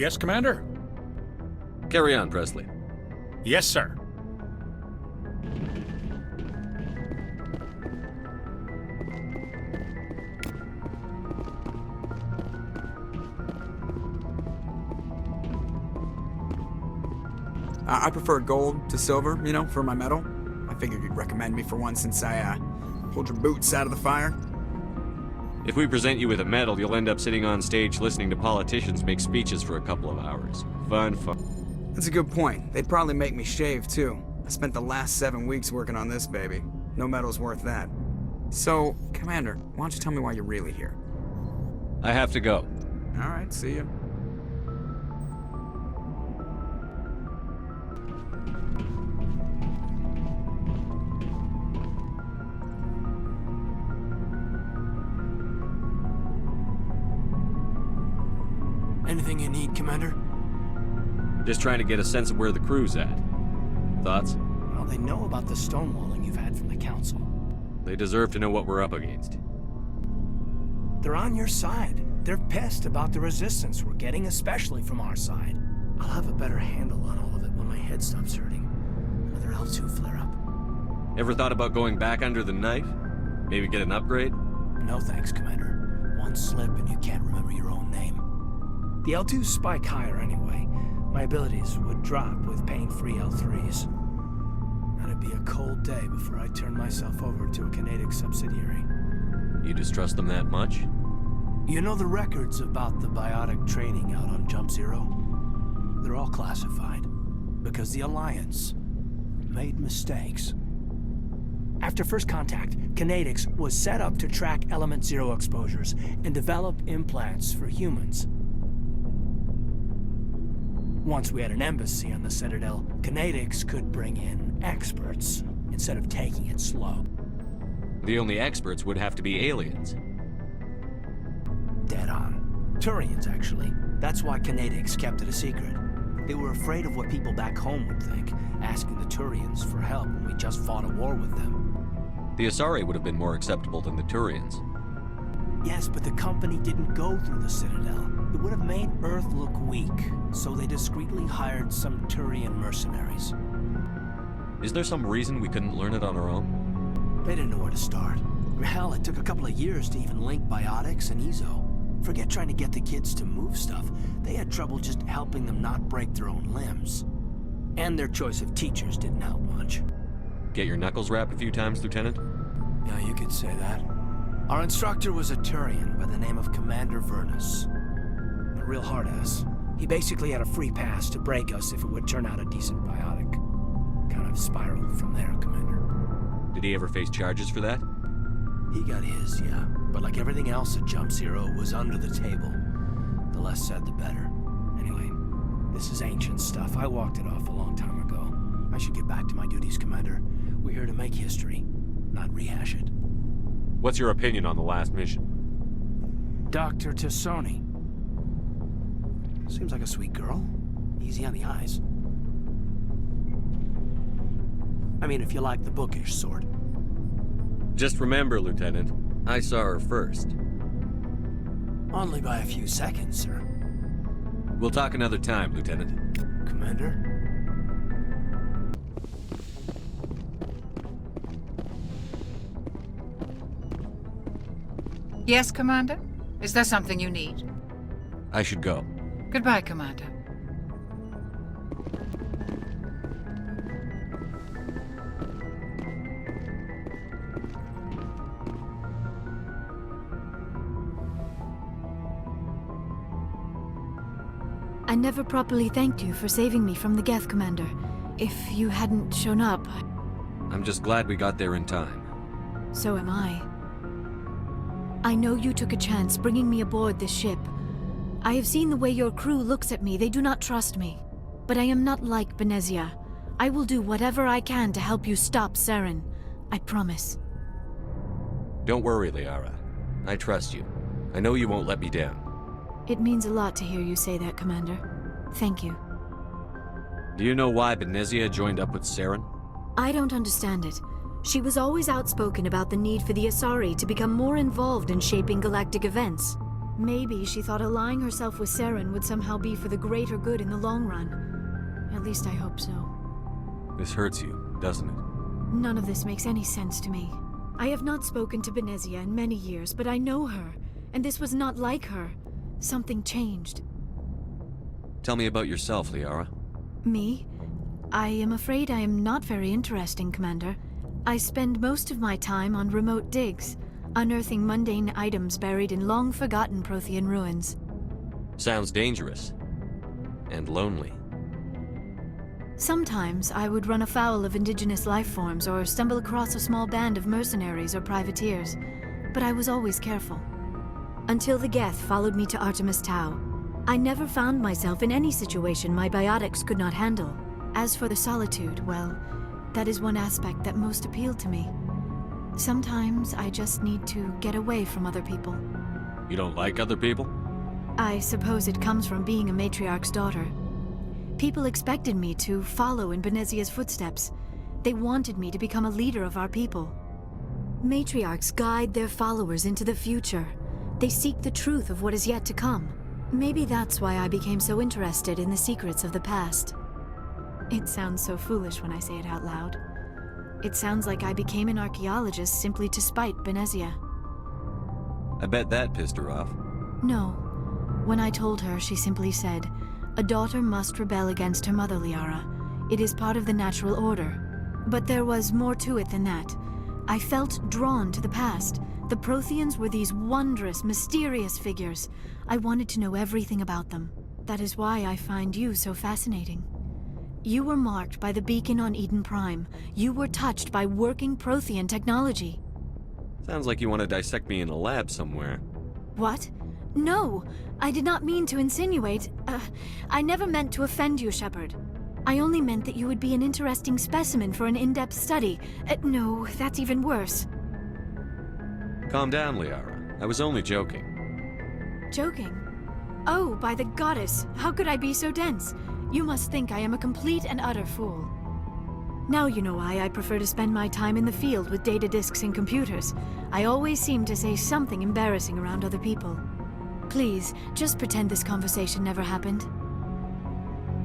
Yes, Commander? Carry on, Presley. Yes, sir. I prefer gold to silver, you know, for my medal. I figured you'd recommend me for one since I, pulled your boots out of the fire. If we present you with a medal, you'll end up sitting on stage listening to politicians make speeches for a couple of hours. Fun. That's a good point. They'd probably make me shave, too. I spent the last 7 weeks working on this baby. No medal's worth that. So, Commander, why don't you tell me why you're really here? I have to go. All right, see ya. Anything you need, Commander? Just trying to get a sense of where the crew's at. Thoughts? Well, they know about the stonewalling you've had from the Council. They deserve to know what we're up against. They're on your side. They're pissed about the resistance we're getting, especially from our side. I'll have a better handle on all of it when my head stops hurting. Another L2 flare-up. Ever thought about going back under the knife? Maybe get an upgrade? No thanks, Commander. One slip and you can't remember your own name. The L2s spike higher anyway. My abilities would drop with pain-free L3s. That'd be a cold day before I turn myself over to a Canadic subsidiary. You distrust them that much? You know the records about the biotic training out on Jump Zero? They're all classified, because the Alliance made mistakes. After first contact, Canadix was set up to track Element Zero exposures and develop implants for humans. Once we had an embassy on the Citadel, Canadix could bring in experts instead of taking it slow. The only experts would have to be aliens. Dead on. Turians, actually. That's why Canadix kept it a secret. They were afraid of what people back home would think, asking the Turians for help when we just fought a war with them. The Asari would have been more acceptable than the Turians. Yes, but the company didn't go through the Citadel. It would have made Earth look weak, so they discreetly hired some Turian mercenaries. Is there some reason we couldn't learn it on our own? They didn't know where to start. Hell, it took a couple of years to even link biotics and Ezo. Forget trying to get the kids to move stuff. They had trouble just helping them not break their own limbs. And their choice of teachers didn't help much. Get your knuckles rapped a few times, Lieutenant? Yeah, you could say that. Our instructor was a Turian by the name of Commander Vernus. A real hard-ass. He basically had a free pass to break us if it would turn out a decent biotic. Kind of spiraled from there, Commander. Did he ever face charges for that? He got his, yeah. But like everything else at Jump Zero, it was under the table. The less said, the better. Anyway, this is ancient stuff. I walked it off a long time ago. I should get back to my duties, Commander. We're here to make history, not rehash it. What's your opinion on the last mission? Dr. Tassoni. Seems like a sweet girl. Easy on the eyes. I mean, if you like the bookish sort. Just remember, Lieutenant, I saw her first. Only by a few seconds, sir. We'll talk another time, Lieutenant. Commander? Yes, Commander? Is there something you need? I should go. Goodbye, Commander. I never properly thanked you for saving me from the Geth, Commander. If you hadn't shown up, I'm just glad we got there in time. so am I. I know you took a chance bringing me aboard this ship. I have seen the way your crew looks at me. They do not trust me. But I am not like Benezia. I will do whatever I can to help you stop Saren. I promise. Don't worry, Liara. I trust you. I know you won't let me down. It means a lot to hear you say that, Commander. Thank you. Do you know why Benezia joined up with Saren? I don't understand it. She was always outspoken about the need for the Asari to become more involved in shaping galactic events. Maybe she thought allying herself with Saren would somehow be for the greater good in the long run. At least I hope so. This hurts you, doesn't it? None of this makes any sense to me. I have not spoken to Benezia in many years, but I know her, and this was not like her. Something changed. Tell me about yourself, Liara. Me? I am afraid I am not very interesting, Commander. I spend most of my time on remote digs, unearthing mundane items buried in long-forgotten Prothean ruins. Sounds dangerous. And lonely. Sometimes I would run afoul of indigenous life forms or stumble across a small band of mercenaries or privateers, but I was always careful. Until the Geth followed me to Artemis Tau, I never found myself in any situation my biotics could not handle. As for the solitude, well, that is one aspect that most appealed to me. Sometimes I just need to get away from other people. You don't like other people? I suppose it comes from being a matriarch's daughter. People expected me to follow in Benezia's footsteps. They wanted me to become a leader of our people. Matriarchs guide their followers into the future. They seek the truth of what is yet to come. Maybe that's why I became so interested in the secrets of the past. It sounds so foolish when I say it out loud. It sounds like I became an archaeologist simply to spite Benezia. I bet that pissed her off. No. When I told her, she simply said, "A daughter must rebel against her mother, Liara. It is part of the natural order." But there was more to it than that. I felt drawn to the past. The Protheans were these wondrous, mysterious figures. I wanted to know everything about them. That is why I find you so fascinating. You were marked by the beacon on Eden Prime. You were touched by working Prothean technology. Sounds like you want to dissect me in a lab somewhere. What? No! I did not mean to insinuate. I never meant to offend you, Shepard. I only meant that you would be an interesting specimen for an in-depth study. No, that's even worse. Calm down, Liara. I was only joking. Joking? Oh, by the goddess, how could I be so dense? You must think I am a complete and utter fool. Now you know why I prefer to spend my time in the field with data disks and computers. I always seem to say something embarrassing around other people. Please, just pretend this conversation never happened.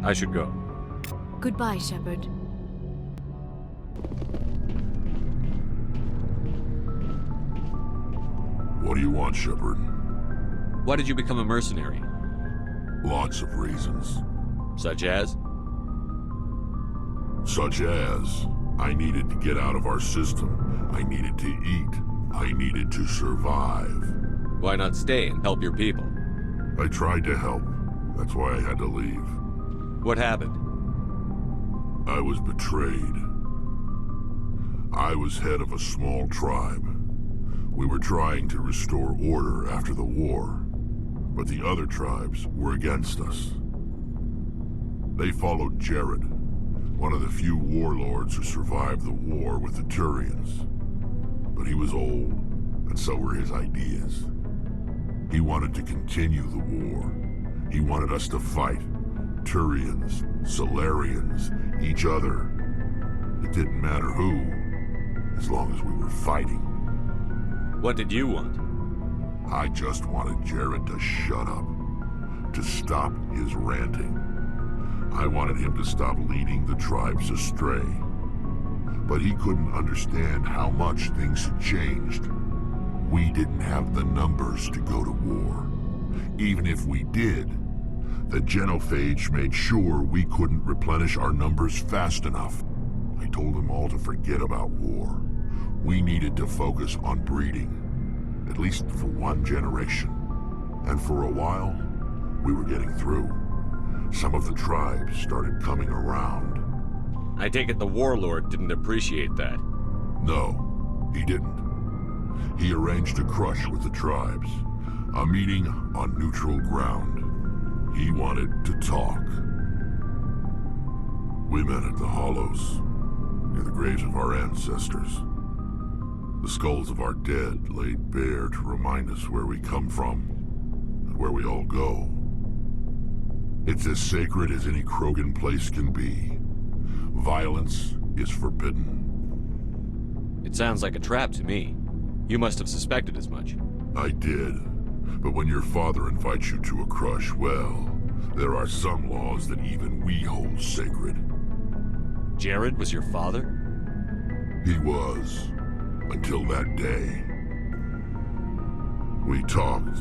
I should go. Goodbye, Shepard. What do you want, Shepard? Why did you become a mercenary? Lots of reasons. Such as? Such as, I needed to get out of our system. I needed to eat. I needed to survive. Why not stay and help your people? I tried to help. That's why I had to leave. What happened? I was betrayed. I was head of a small tribe. We were trying to restore order after the war, but the other tribes were against us. They followed Jared, one of the few warlords who survived the war with the Turians. But he was old, and so were his ideas. He wanted to continue the war. He wanted us to fight. Turians, Solarians, each other. It didn't matter who, as long as we were fighting. What did you want? I just wanted Jared to shut up, to stop his ranting. I wanted him to stop leading the tribes astray. But he couldn't understand how much things had changed. We didn't have the numbers to go to war. Even if we did, the genophage made sure we couldn't replenish our numbers fast enough. I told them all to forget about war. We needed to focus on breeding, at least for one generation. And for a while, we were getting through. Some of the tribes started coming around. I take it the warlord didn't appreciate that. No, he didn't. He arranged a crush with the tribes, a meeting on neutral ground. He wanted to talk. We met at the Hollows, near the graves of our ancestors. The skulls of our dead laid bare to remind us where we come from, and where we all go. It's as sacred as any Krogan place can be. Violence is forbidden. It sounds like a trap to me. You must have suspected as much. I did, But when your father invites you to a crush, well, there are some laws that even we hold sacred. Jared was your father? He was, until that day. We talked,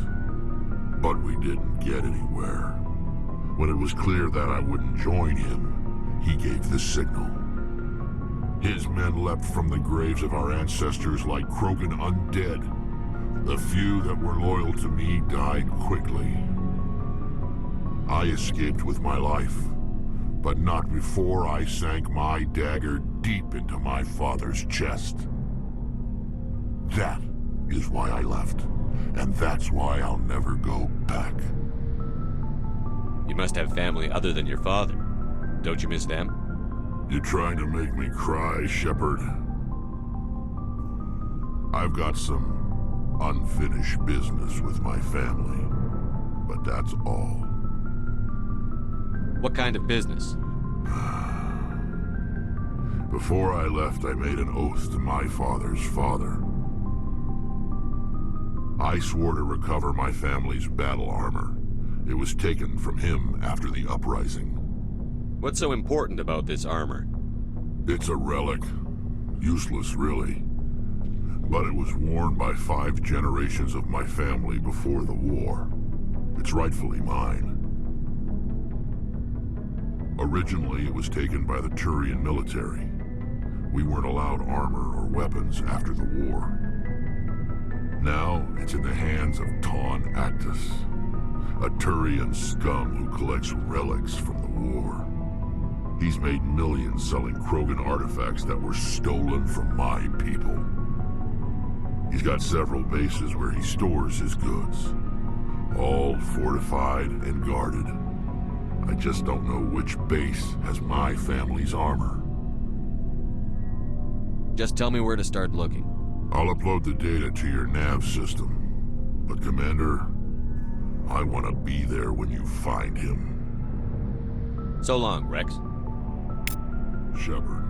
but we didn't get anywhere. When it was clear that I wouldn't join him, he gave the signal. His men leapt from the graves of our ancestors like Krogan undead. The few that were loyal to me died quickly. I escaped with my life, but not before I sank my dagger deep into my father's chest. That is why I left, and that's why I'll never go back. You must have family other than your father. Don't you miss them? You trying to make me cry, Shepard? I've got some unfinished business with my family, but that's all. What kind of business? Before I left, I made an oath to my father's father. I swore to recover my family's battle armor. It was taken from him after the uprising. What's so important about this armor? It's a relic. Useless, really. But it was worn by 5 generations of my family before the war. It's rightfully mine. Originally, it was taken by the Turian military. We weren't allowed armor or weapons after the war. Now, it's in the hands of Ton Actus, a Turian scum who collects relics from the war. He's made millions selling Krogan artifacts that were stolen from my people. He's got several bases where he stores his goods, all fortified and guarded. I just don't know which base has my family's armor. Just tell me where to start looking. I'll upload the data to your nav system. But Commander, I want to be there when you find him. So long, Rex. Shepard.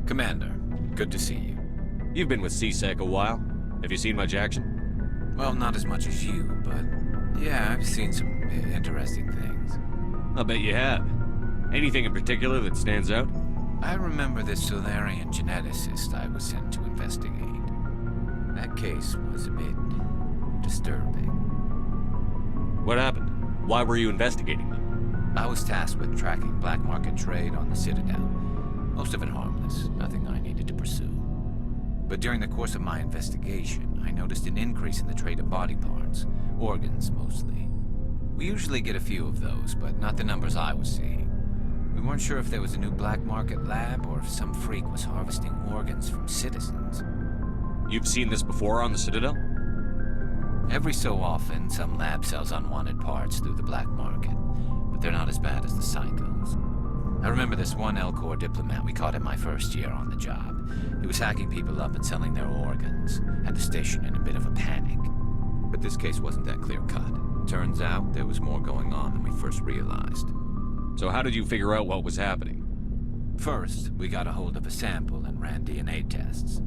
Commander, good to see you. You've been with CSEC a while. Have you seen much action? Well, not as much as you, but yeah, I've seen some interesting things. I'll bet you have. Anything in particular that stands out? I remember this Solarian geneticist I was sent to investigate. That case was a bit disturbing. What happened? Why were you investigating them? I was tasked with tracking black market trade on the Citadel. Most of it harmless, nothing I needed to pursue. But during the course of my investigation, I noticed an increase in the trade of body parts, organs mostly. We usually get a few of those, but not the numbers I was seeing. We weren't sure if there was a new black market lab or if some freak was harvesting organs from citizens. You've seen this before on the Citadel? Every so often, some lab sells unwanted parts through the black market, but they're not as bad as the psychos. I remember this one Elcor diplomat we caught in my first year on the job. He was hacking people up and selling their organs, had the station in a bit of a panic. But this case wasn't that clear-cut. Turns out there was more going on than we first realized. So how did you figure out what was happening? First, we got a hold of a sample and ran DNA tests.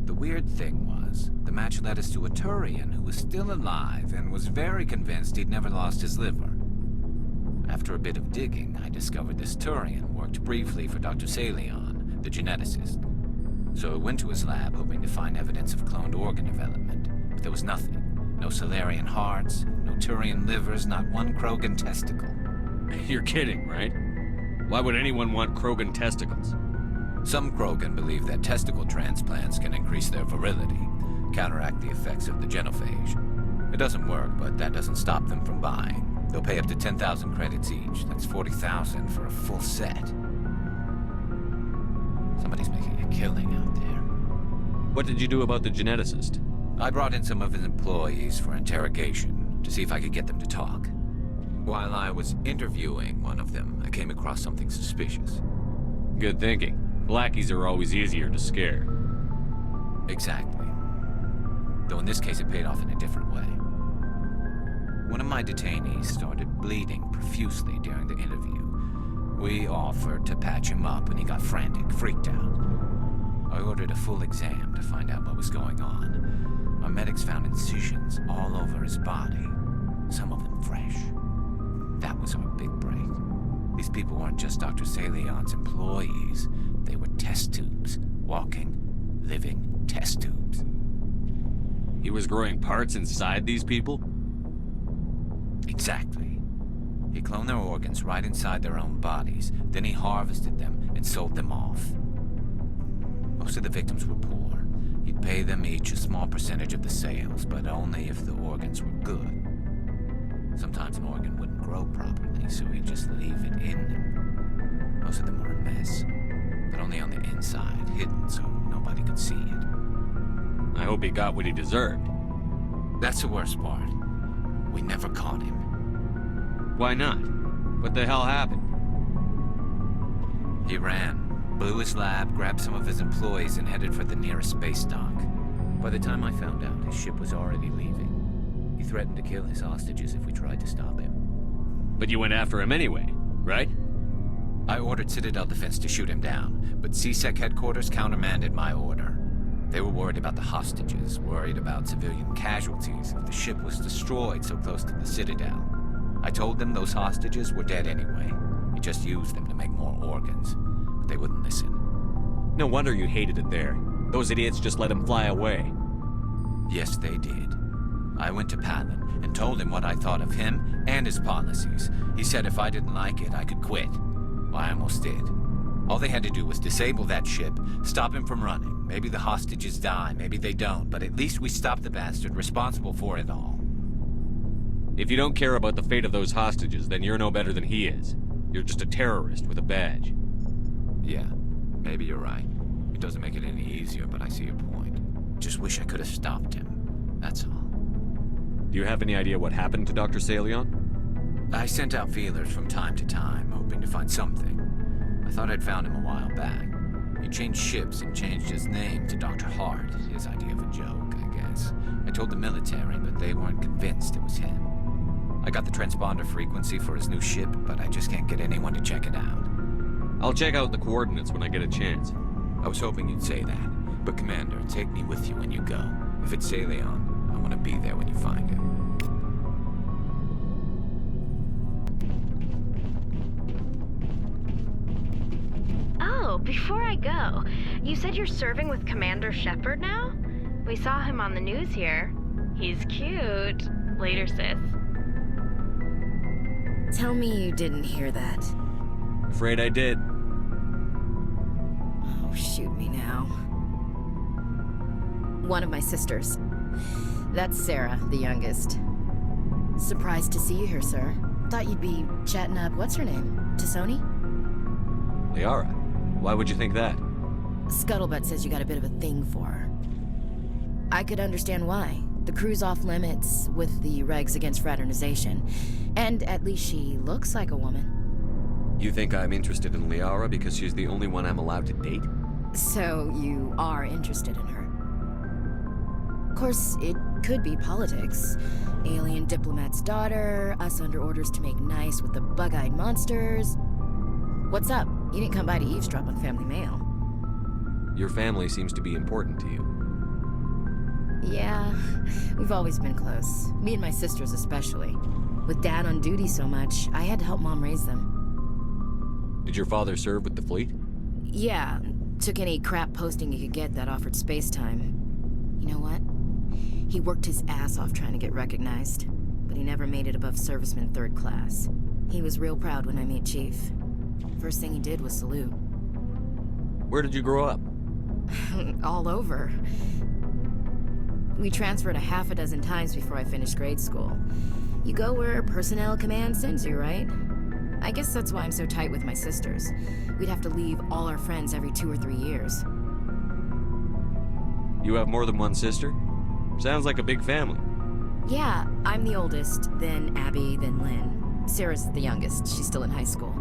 The weird thing was, the match led us to a Turian who was still alive and was very convinced he'd never lost his liver. After a bit of digging, I discovered this Turian worked briefly for Dr. Salion, the geneticist. So I went to his lab hoping to find evidence of cloned organ development, but there was nothing. No Solarian hearts, no Turian livers, not one Krogan testicle. You're kidding, right? Why would anyone want Krogan testicles? Some Krogan believe that testicle transplants can increase their virility, counteract the effects of the genophage. It doesn't work, but that doesn't stop them from buying. They'll pay up to 10,000 credits each. That's 40,000 for a full set. Somebody's making a killing out there. What did you do about the geneticist? I brought in some of his employees for interrogation to see if I could get them to talk. While I was interviewing one of them, I came across something suspicious. Good thinking. Lackeys are always easier to scare. Exactly. Though in this case it paid off in a different way. One of my detainees started bleeding profusely during the interview. We offered to patch him up and he got frantic, freaked out. I ordered a full exam to find out what was going on. Our medics found incisions all over his body, some of them fresh. That was our big break. These people weren't just Dr. Salion's employees. They were test tubes. Walking, living test tubes. He was growing parts inside these people? Exactly. He cloned their organs right inside their own bodies. Then he harvested them and sold them off. Most of the victims were poor. He'd pay them each a small percentage of the sales, but only if the organs were good. Sometimes an organ wouldn't grow properly, so he'd just leave it in them. Most of them were a mess, but only on the inside, hidden so nobody could see it. I hope he got what he deserved. That's the worst part. We never caught him. Why not? What the hell happened? He ran, blew his lab, grabbed some of his employees, and headed for the nearest space dock. By the time I found out, his ship was already leaving. He threatened to kill his hostages if we tried to stop him. But you went after him anyway, right? I ordered Citadel Defense to shoot him down, but CSEC headquarters countermanded my order. They were worried about the hostages, worried about civilian casualties if the ship was destroyed so close to the Citadel. I told them those hostages were dead anyway. He just used them to make more organs. But they wouldn't listen. No wonder you hated it there. Those idiots just let him fly away. Yes, they did. I went to Palin and told him what I thought of him and his policies. He said if I didn't like it, I could quit. Well, I almost did. All they had to do was disable that ship, stop him from running. Maybe the hostages die, maybe they don't, but at least we stopped the bastard responsible for it all. If you don't care about the fate of those hostages, then you're no better than he is. You're just a terrorist with a badge. Yeah, maybe you're right. It doesn't make it any easier, but I see your point. Just wish I could have stopped him. That's all. Do you have any idea what happened to Dr. Salion? I sent out feelers from time to time, hoping to find something. I thought I'd found him a while back. He changed ships and changed his name to Dr. Hart, his idea of a joke, I guess. I told the military, but they weren't convinced it was him. I got the transponder frequency for his new ship, but I just can't get anyone to check it out. I'll check out the coordinates when I get a chance. I was hoping you'd say that, but Commander, take me with you when you go. If it's Salion, I want to be there when you find him. Oh, before I go, you said you're serving with Commander Shepard now? We saw him on the news here. He's cute. Later, sis. Tell me you didn't hear that. Afraid I did. Oh, shoot me now. One of my sisters. That's Sarah, the youngest. Surprised to see you here, sir. Thought you'd be chatting up, what's her name? T'Soni? Liara, why would you think that? Scuttlebutt says you got a bit of a thing for her. I could understand why. The crew's off limits with the regs against fraternization. And at least she looks like a woman. You think I'm interested in Liara because she's the only one I'm allowed to date? So you are interested in her. Of course, it could be politics. Alien diplomat's daughter, us under orders to make nice with the bug-eyed monsters. What's up? You didn't come by to eavesdrop on family mail. Your family seems to be important to you. Yeah, we've always been close. Me and my sisters especially. With Dad on duty so much, I had to help Mom raise them. Did your father serve with the fleet? Yeah, took any crap posting he could get that offered space time. You know what? He worked his ass off trying to get recognized, but he never made it above serviceman 3rd class. He was real proud when I met Chief. First thing he did was salute. Where did you grow up? All over. We transferred a half a dozen times before I finished grade school. You go where personnel command sends you, right? I guess that's why I'm so tight with my sisters. We'd have to leave all our friends every 2 or 3 years. You have more than one sister? Sounds like a big family. Yeah, I'm the oldest, then Abby, then Lynn. Sarah's the youngest. She's still in high school.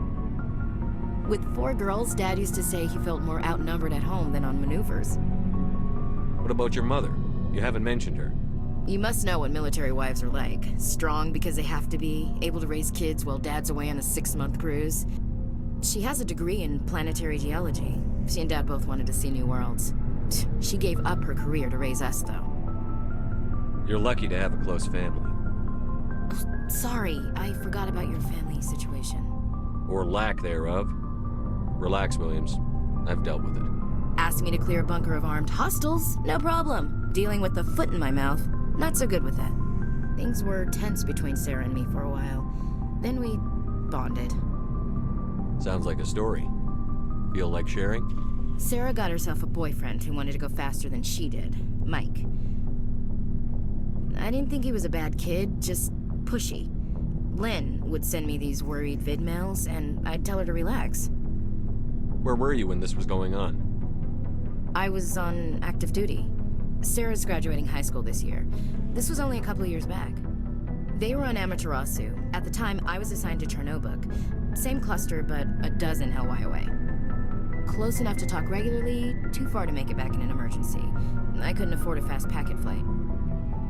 With 4 girls, Dad used to say he felt more outnumbered at home than on maneuvers. What about your mother? You haven't mentioned her. You must know what military wives are like. Strong because they have to be, able to raise kids while Dad's away on a 6-month cruise. She has a degree in planetary geology. She and Dad both wanted to see new worlds. She gave up her career to raise us, though. You're lucky to have a close family. Sorry, I forgot about your family situation. Or lack thereof. Relax, Williams. I've dealt with it. Asked me to clear a bunker of armed hostiles? No problem. Dealing with the foot in my mouth? Not so good with it. Things were tense between Sarah and me for a while. Then we bonded. Sounds like a story. Feel like sharing? Sarah got herself a boyfriend who wanted to go faster than she did. Mike. I didn't think he was a bad kid, just pushy. Lynn would send me these worried vid mails, and I'd tell her to relax. Where were you when this was going on? I was on active duty. Sarah's graduating high school this year. This was only a couple of years back. They were on Amaterasu. At the time, I was assigned to Chernobog. Same cluster, but a dozen LY away. Close enough to talk regularly, too far to make it back in an emergency. I couldn't afford a fast packet flight.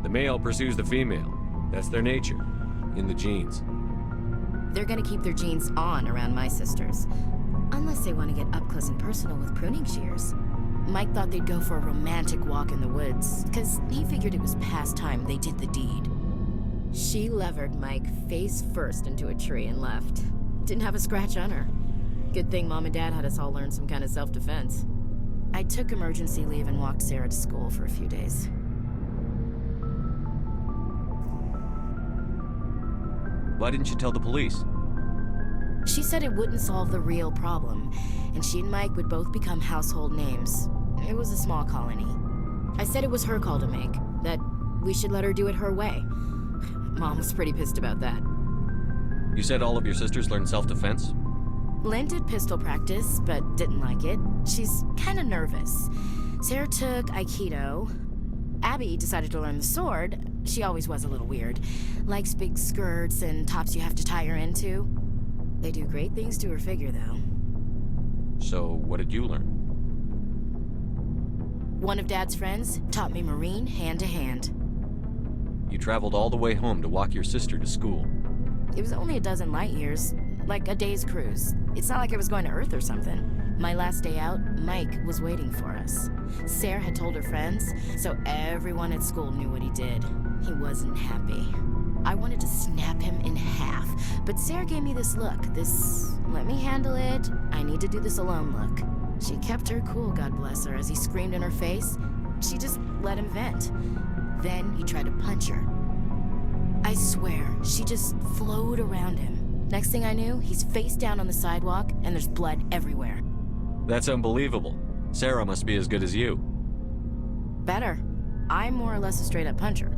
The male pursues the female. That's their nature. In the genes. They're gonna keep their genes on around my sisters. Unless they want to get up close and personal with pruning shears. Mike thought they'd go for a romantic walk in the woods, because he figured it was past time they did the deed. She levered Mike face first into a tree and left. Didn't have a scratch on her. Good thing Mom and Dad had us all learn some kind of self-defense. I took emergency leave and walked Sarah to school for a few days. Why didn't you tell the police? She said it wouldn't solve the real problem, and she and Mike would both become household names. It was a small colony. I said it was her call to make, that we should let her do it her way. Mom was pretty pissed about that. You said all of your sisters learned self-defense? Lynn did pistol practice, but didn't like it. She's kinda nervous. Sarah took Aikido. Abby decided to learn the sword. She always was a little weird. Likes big skirts and tops you have to tie her into. They do great things to her figure, though. So, what did you learn? One of Dad's friends taught me Marine hand to hand. You traveled all the way home to walk your sister to school. It was only a dozen light years, like a day's cruise. It's not like I was going to Earth or something. My last day out, Mike was waiting for us. Sarah had told her friends, so everyone at school knew what he did. He wasn't happy. I wanted to snap him in half, but Sarah gave me this look, this let me handle it, I need to do this alone look. She kept her cool, God bless her, as he screamed in her face. She just let him vent. Then he tried to punch her. I swear, she just flowed around him. Next thing I knew, he's face down on the sidewalk, and there's blood everywhere. That's unbelievable. Sarah must be as good as you. Better. I'm more or less a straight-up puncher.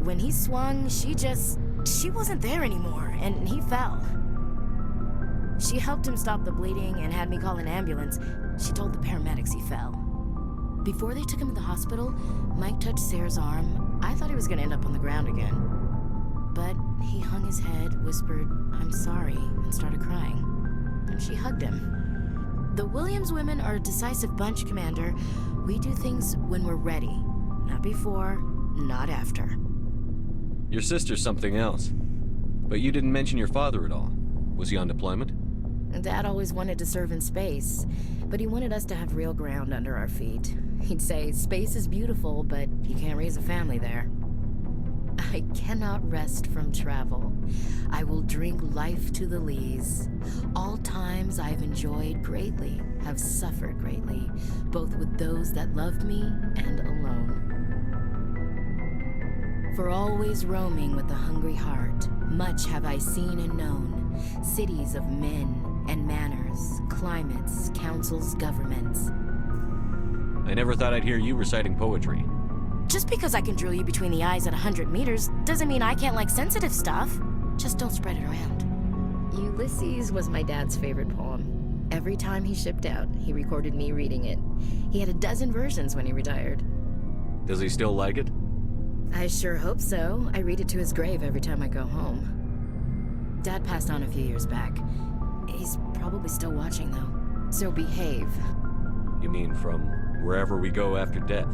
When he swung, she wasn't there anymore, and he fell. She helped him stop the bleeding and had me call an ambulance. She told the paramedics he fell. Before they took him to the hospital, Mike touched Sarah's arm. I thought he was gonna end up on the ground again. But he hung his head, whispered, "I'm sorry," and started crying. And she hugged him. The Williams women are a decisive bunch, Commander. We do things when we're ready. Not before, not after. Your sister's something else. But you didn't mention your father at all. Was he on deployment? Dad always wanted to serve in space, but he wanted us to have real ground under our feet. He'd say, space is beautiful, but you can't raise a family there. I cannot rest from travel. I will drink life to the lees. All times I've enjoyed greatly, have suffered greatly, both with those that loved me and alone. For always roaming with a hungry heart, much have I seen and known, cities of men and manners, climates, councils, governments. I never thought I'd hear you reciting poetry. Just because I can drill you between the eyes at 100 meters doesn't mean I can't like sensitive stuff. Just don't spread it around. Ulysses was my dad's favorite poem. Every time he shipped out, he recorded me reading it. He had a dozen versions when he retired. Does he still like it? I sure hope so. I read it to his grave every time I go home. Dad passed on a few years back. He's probably still watching, though. So behave. You mean from wherever we go after death?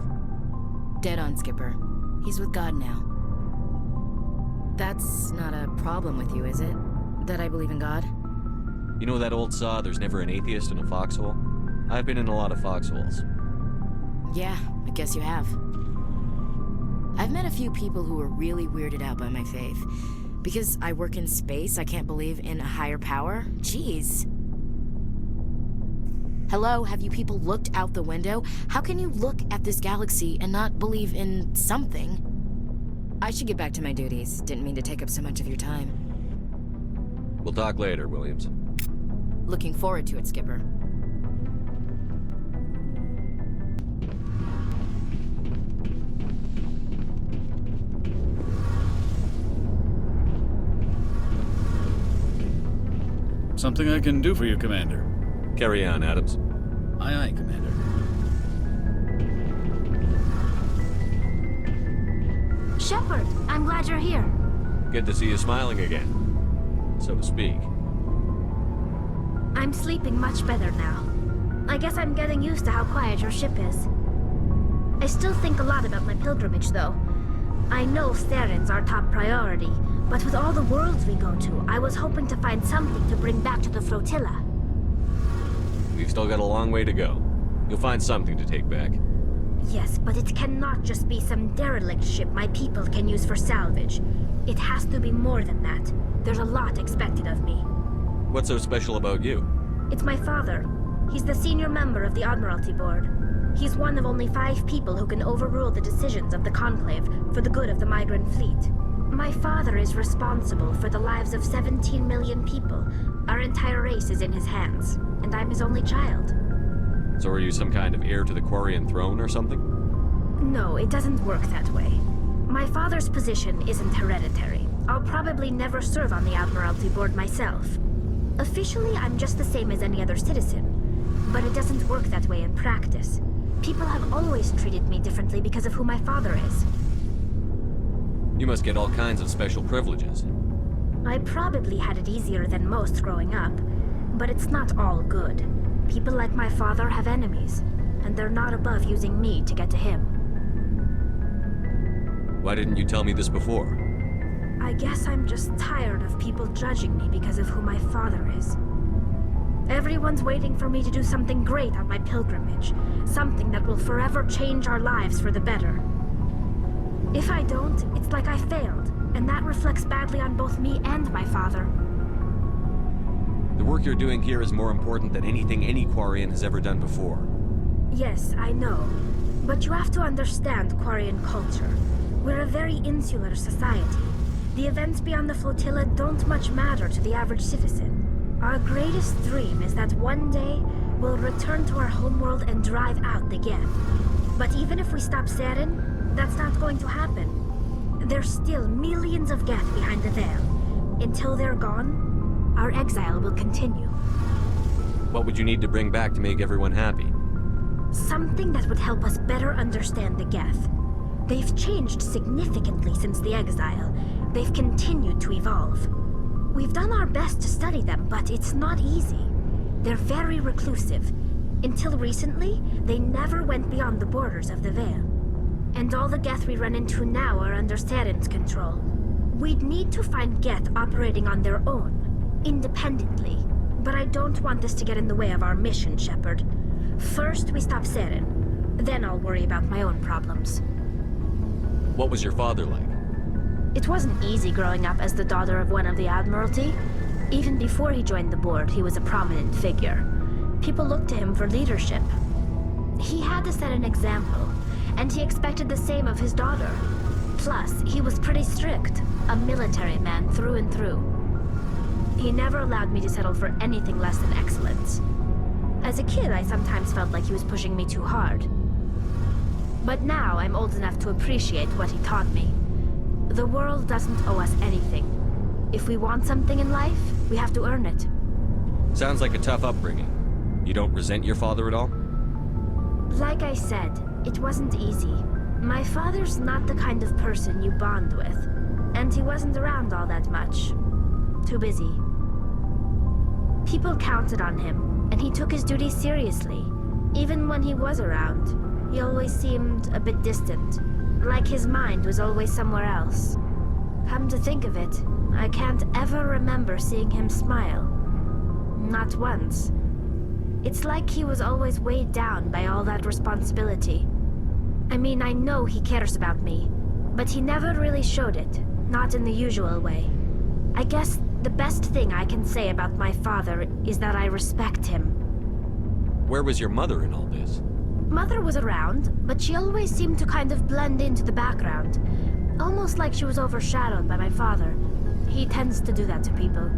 Dead on, Skipper. He's with God now. That's not a problem with you, is it? That I believe in God? You know that old saw, there's never an atheist in a foxhole? I've been in a lot of foxholes. Yeah, I guess you have. I've met a few people who were really weirded out by my faith. Because I work in space, I can't believe in a higher power? Jeez. Hello, have you people looked out the window? How can you look at this galaxy and not believe in something? I should get back to my duties. Didn't mean to take up so much of your time. We'll talk later, Williams. Looking forward to it, Skipper. Something I can do for you, Commander. Carry on, Adams. Aye, aye, Commander. Shepard, I'm glad you're here. Good to see you smiling again, so to speak. I'm sleeping much better now. I guess I'm getting used to how quiet your ship is. I still think a lot about my pilgrimage, though. I know Theron's our top priority, but with all the worlds we go to, I was hoping to find something to bring back to the flotilla. We've still got a long way to go. You'll find something to take back. Yes, but it cannot just be some derelict ship my people can use for salvage. It has to be more than that. There's a lot expected of me. What's so special about you? It's my father. He's the senior member of the Admiralty Board. He's one of only 5 people who can overrule the decisions of the Conclave for the good of the migrant fleet. My father is responsible for the lives of 17 million people. Our entire race is in his hands, and I'm his only child. So are you some kind of heir to the Quarian throne or something? No, it doesn't work that way. My father's position isn't hereditary. I'll probably never serve on the Admiralty Board myself. Officially, I'm just the same as any other citizen. But it doesn't work that way in practice. People have always treated me differently because of who my father is. You must get all kinds of special privileges. I probably had it easier than most growing up, but it's not all good. People like my father have enemies, and they're not above using me to get to him. Why didn't you tell me this before? I guess I'm just tired of people judging me because of who my father is. Everyone's waiting for me to do something great on my pilgrimage, something that will forever change our lives for the better. If I don't, it's like I failed, and that reflects badly on both me and my father. The work you're doing here is more important than anything any Quarian has ever done before. Yes, I know. But you have to understand Quarian culture. We're a very insular society. The events beyond the flotilla don't much matter to the average citizen. Our greatest dream is that one day we'll return to our homeworld and drive out the Geth. But even if we stop Saren, that's not going to happen. There's still millions of Geth behind the veil. Until they're gone, our exile will continue. What would you need to bring back to make everyone happy? Something that would help us better understand the Geth. They've changed significantly since the exile. They've continued to evolve. We've done our best to study them, but it's not easy. They're very reclusive. Until recently, they never went beyond the borders of the Veil. And all the Geth we run into now are under Saren's control. We'd need to find Geth operating on their own, independently. But I don't want this to get in the way of our mission, Shepard. First, we stop Saren. Then I'll worry about my own problems. What was your father like? It wasn't easy growing up as the daughter of one of the Admiralty. Even before he joined the board, he was a prominent figure. People looked to him for leadership. He had to set an example, and he expected the same of his daughter. Plus, he was pretty strict, a military man through and through. He never allowed me to settle for anything less than excellence. As a kid, I sometimes felt like he was pushing me too hard. But now I'm old enough to appreciate what he taught me. The world doesn't owe us anything. If we want something in life, we have to earn it. Sounds like a tough upbringing. You don't resent your father at all? Like I said, it wasn't easy. My father's not the kind of person you bond with, and he wasn't around all that much. Too busy. People counted on him, and he took his duties seriously. Even when he was around, he always seemed a bit distant, like his mind was always somewhere else. Come to think of it, I can't ever remember seeing him smile. Not once. It's like he was always weighed down by all that responsibility. I mean, I know he cares about me, but he never really showed it. Not in the usual way. I guess the best thing I can say about my father is that I respect him. Where was your mother in all this? Mother was around, but she always seemed to kind of blend into the background. Almost like she was overshadowed by my father. He tends to do that to people.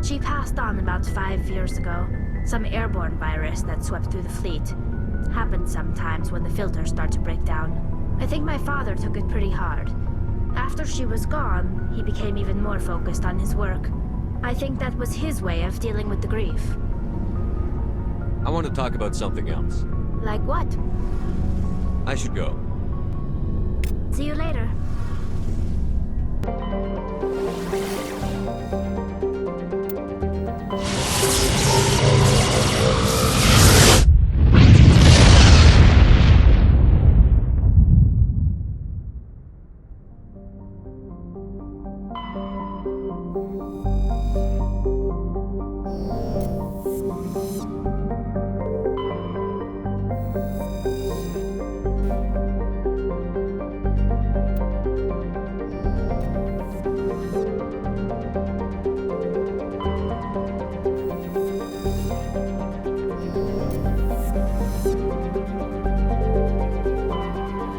She passed on about 5 years ago. Some airborne virus that swept through the fleet. Happens sometimes when the filters start to break down. I think my father took it pretty hard. After she was gone, he became even more focused on his work. I think that was his way of dealing with the grief. I want to talk about something else. Like what? I should go. See you later.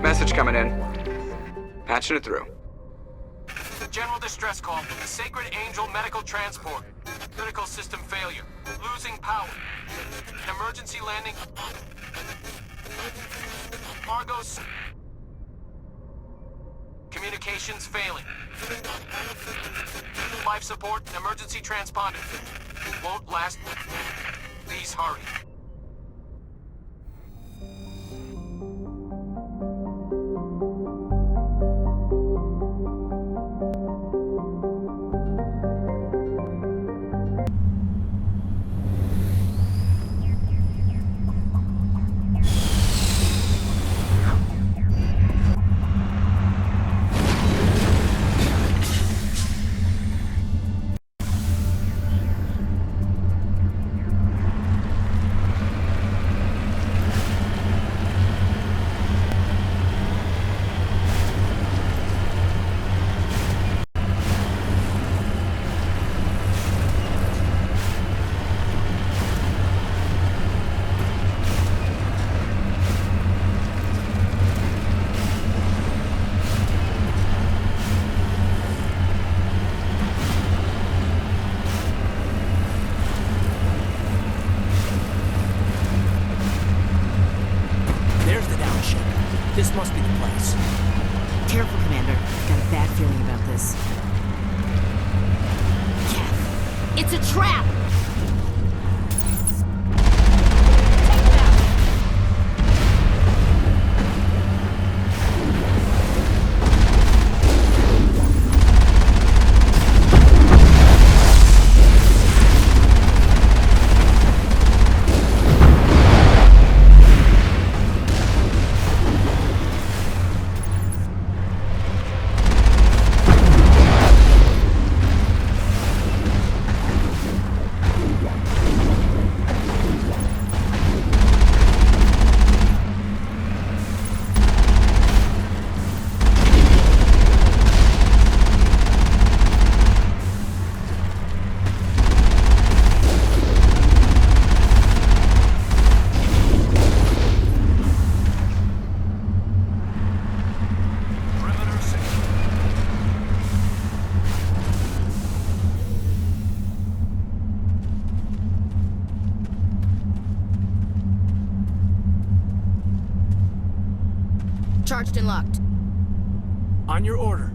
Message coming in. Patching it through. General distress call. Sacred Angel medical transport. Critical system failure. Losing power. Emergency landing. Argos. Communications failing. Life support and emergency transponder. Won't last. Please hurry. This must be the place. Careful, Commander. Got a bad feeling about this. Yeah. It's a trap! Charged and locked. On your order.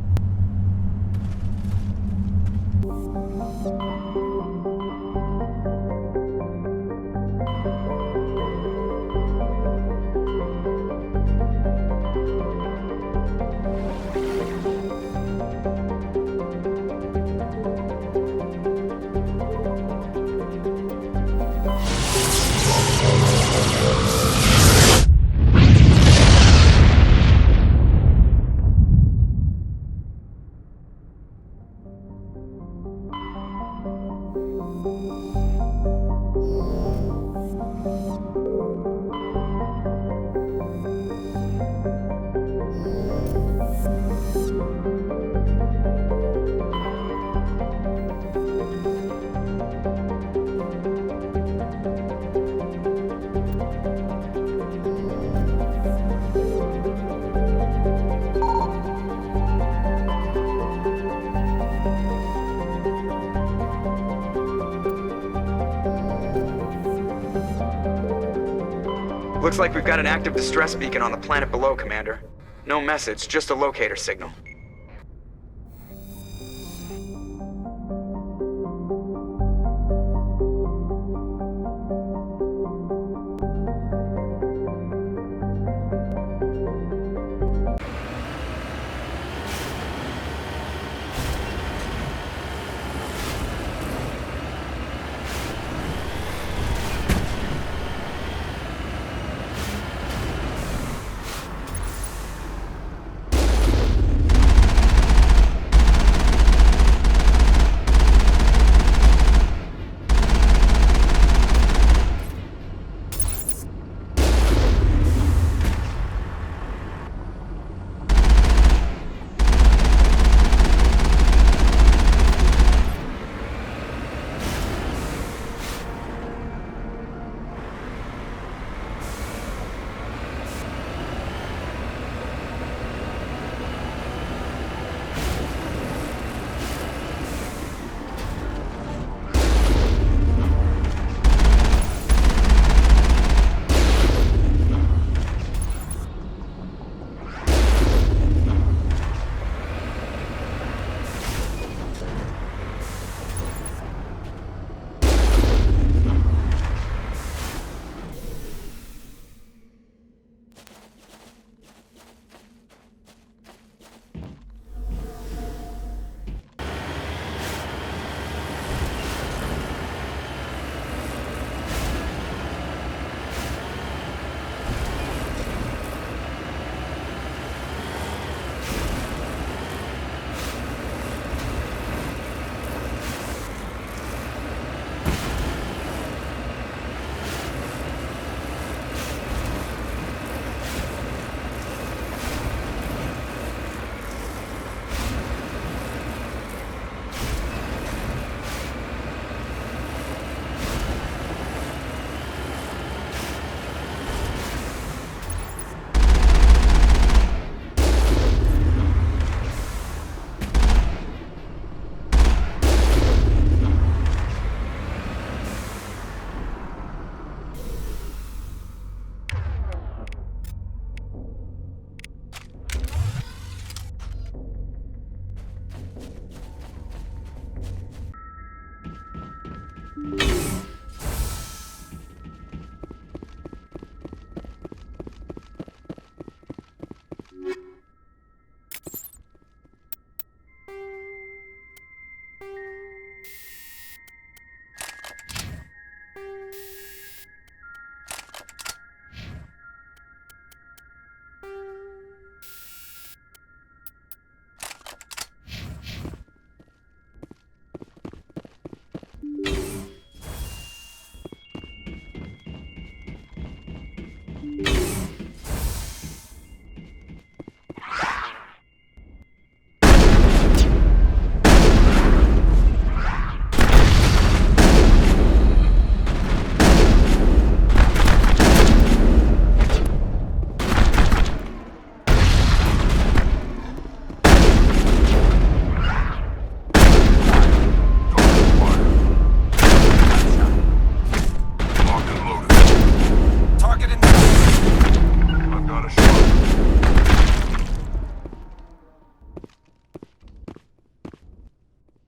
Looks like we've got an active distress beacon on the planet below, Commander. No message, just a locator signal.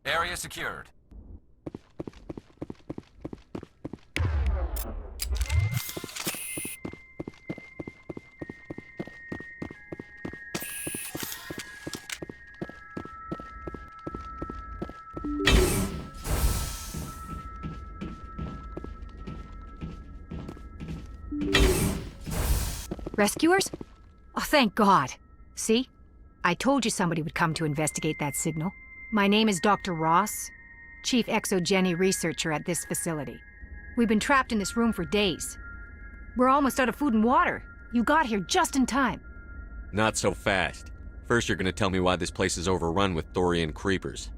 Area secured. Rescuers? Oh, thank God. See? I told you somebody would come to investigate that signal. My name is Dr. Ross, Chief Exogeny Researcher at this facility. We've been trapped in this room for days. We're almost out of food and water. You got here just in time. Not so fast. First, you're gonna tell me why this place is overrun with Thorian creepers.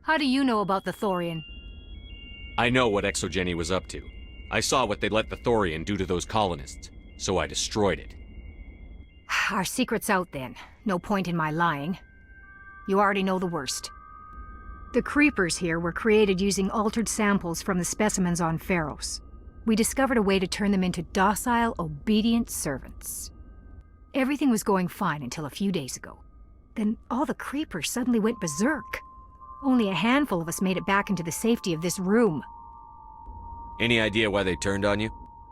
How do you know about the Thorian? I know what Exogeny was up to. I saw what they let the Thorian do to those colonists, so I destroyed it. Our secret's out then. No point in my lying. You already know the worst. The creepers here were created using altered samples from the specimens on Pharos. we discovered a way to turn them into docile, obedient servants. Everything was going fine until a few days ago. Then all the creepers suddenly went berserk. Only a handful of us made it back into the safety of this room. Any idea why they turned on you?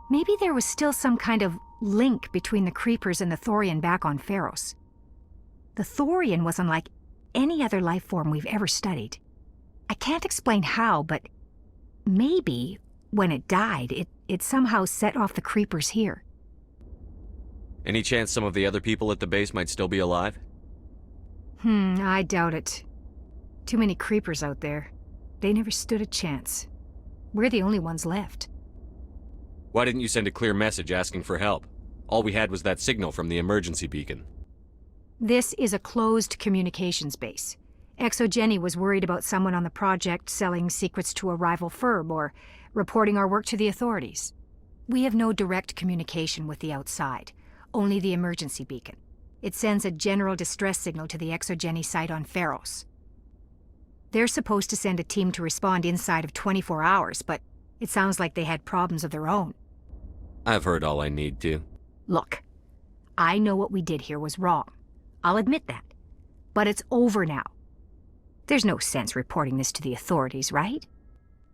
Maybe there was still some kind of link between the creepers and the Thorian back on Pharos. The Thorian was unlike any other life form we've ever studied. I can't explain how, but maybe when it died, it somehow set off the creepers here. Any chance some of the other people at the base might still be alive? I doubt it. Too many creepers out there. They never stood a chance. We're the only ones left. Why didn't you send a clear message asking for help? All we had was that signal from the emergency beacon. This is a closed communications base. ExoGeni was worried about someone on the project selling secrets to a rival firm or reporting our work to the authorities. We have no direct communication with the outside, only the emergency beacon. It sends a general distress signal to the ExoGeni site on Pharos. They're supposed to send a team to respond inside of 24 hours, but it sounds like they had problems of their own. I've heard all I need to. Look, I know what we did here was wrong. I'll admit that. But it's over now. There's no sense reporting this to the authorities, right?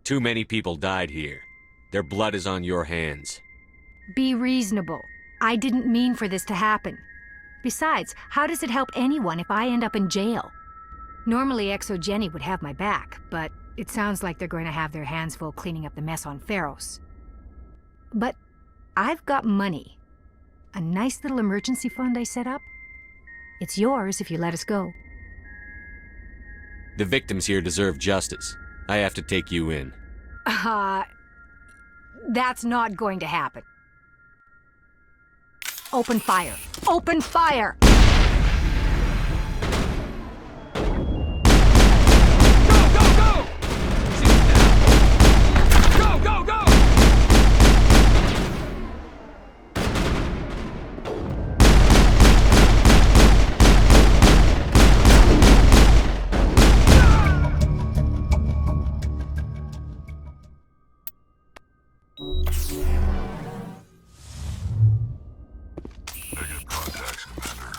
Too many people died here. Their blood is on your hands. Be reasonable. I didn't mean for this to happen. Besides, how does it help anyone if I end up in jail? Normally ExoGeni would have my back, but it sounds like they're going to have their hands full cleaning up the mess on Pharos. But I've got money. A nice little emergency fund I set up. It's yours if you let us go. The victims here deserve justice. I have to take you in. That's not going to happen. Open fire. Open fire! Negative contacts, Commander.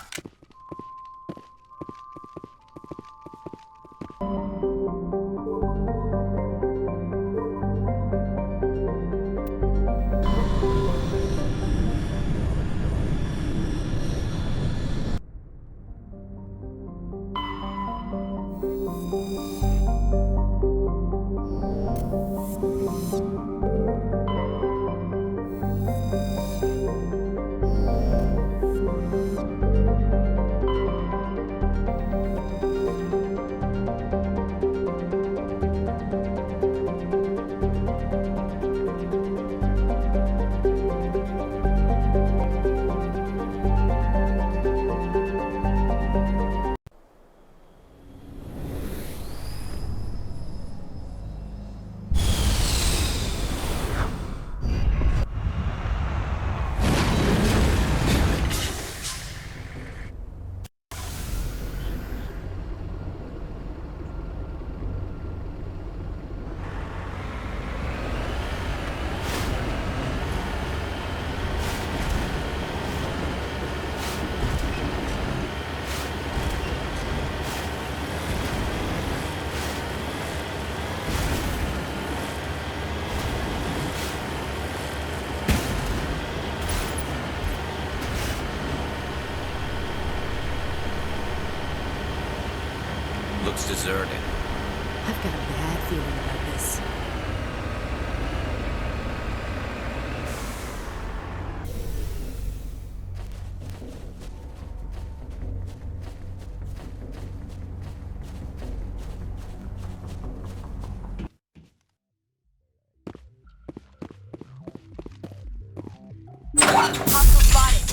Looks deserted. I've got a bad feeling about this. Hostile spotted.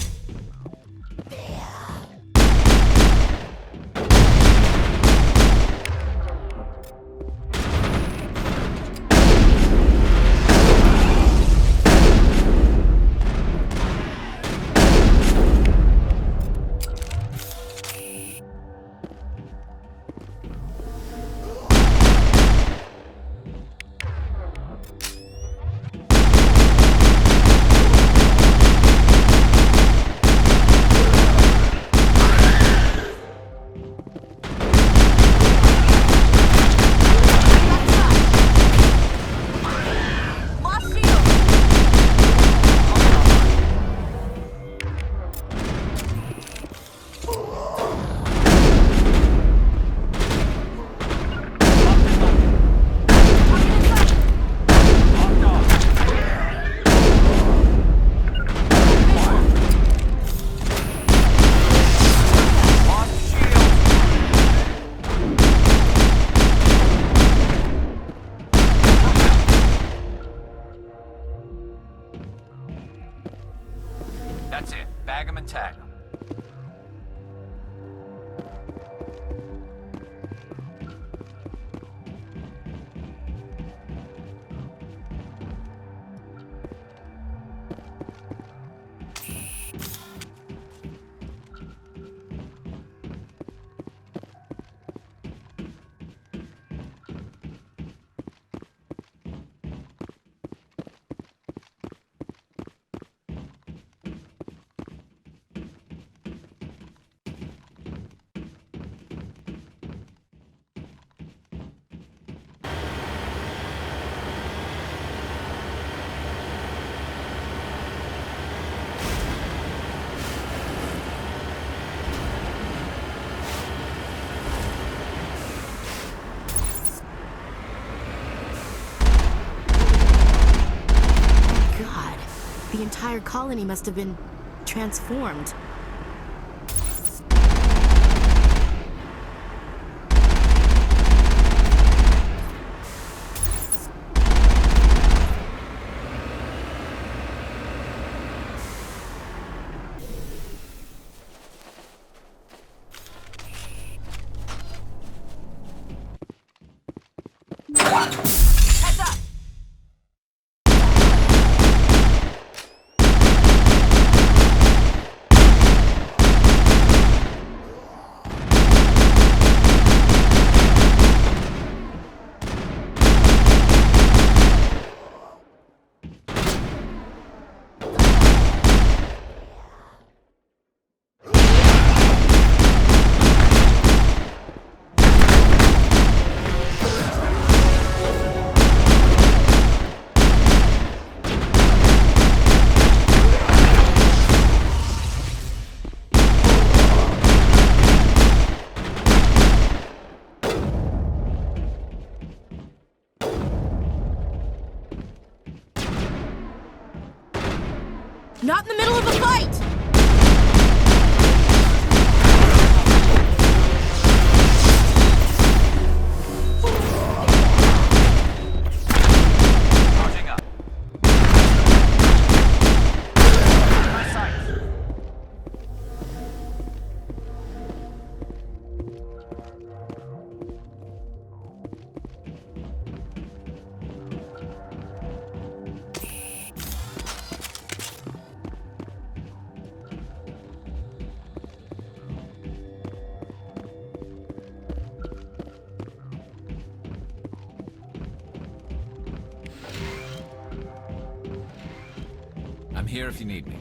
The entire colony must have been transformed. Not in the middle of a fight! I'm here if you need me.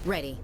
Ready.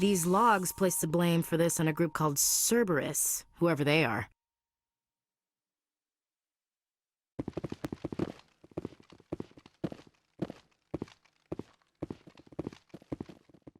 These logs place the blame for this on a group called Cerberus, whoever they are.